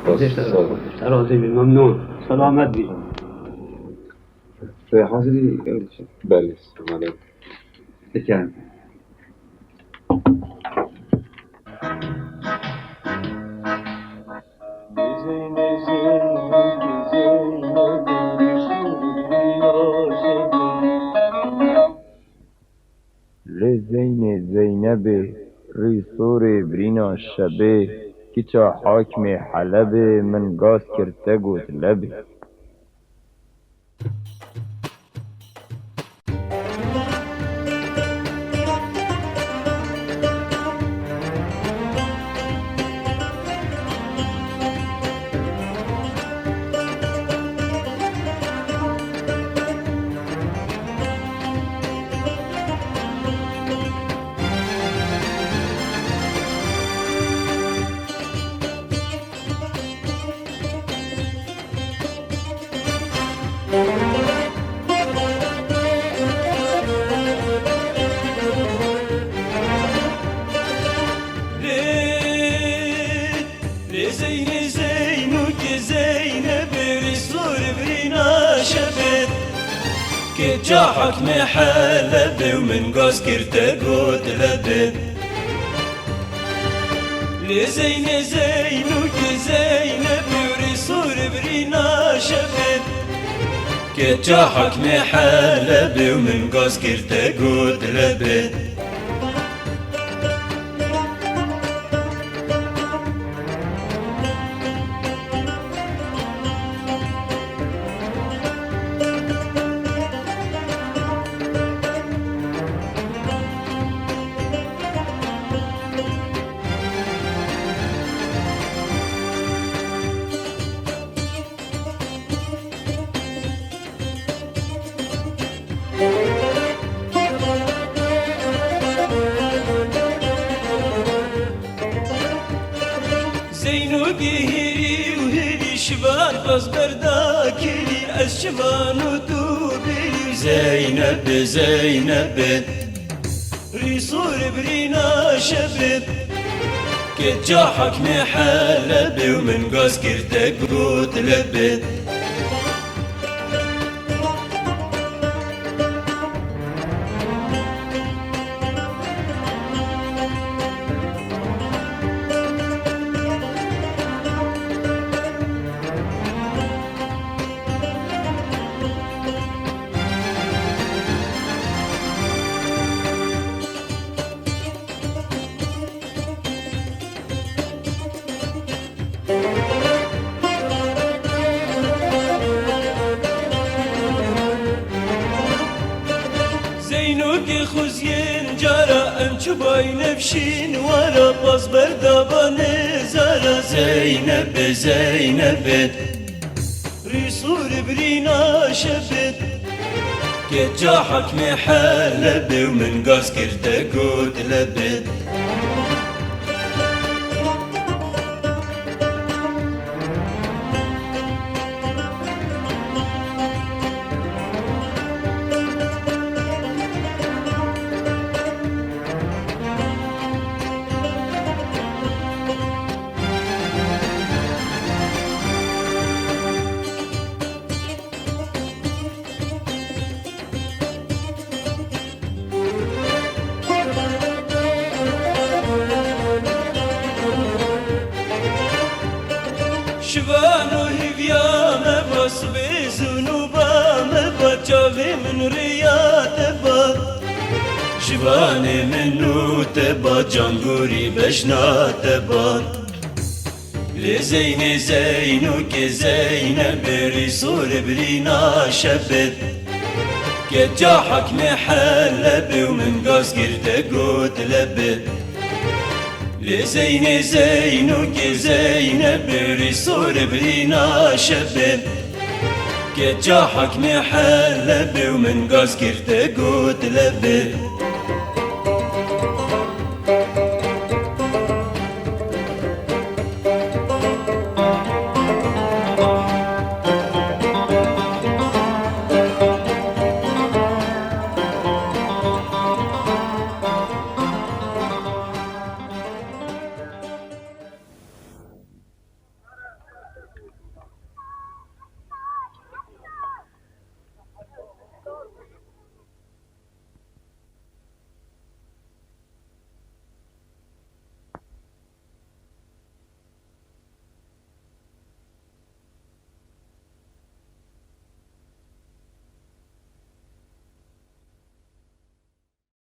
راضي بی ممنون سلامت بی تو حاضری؟ بله سلامت بکن لزین زینب ریسور برینا شبه کچا حاکم حلب من گاز کرته گوت لبه جا حكم حلب ومن قاس كرتقوت لبد لزين زينك زينب ورسول برينا شبد جا حكم حلب ومن قاس كرتقوت لبد هيري وهيري شبان باز برداكلي الشبان ودوبي زينب زينب ريصور برينا شبب كت جاحك محلب ومن قاس كرتك قوت لبد زينوك خزين جارا امشو باي نفشين ورا باز بردابان زارا زينب زينب ريصور برينا شبت كت جاحك محلب ومن قاس كرتقوت لبد شبانو هفيام بس بزنوبام بجاوي من ريات با شباني منو تبا جانغوري بشنات با لزين زينوك زينب ريصور برينا شبت كجاحك محلب ومن قاس كرتقوت لبد لزين زينك زينب ريصور برينا شبب كجاحك محلب ومن قاس كرتقوت لبد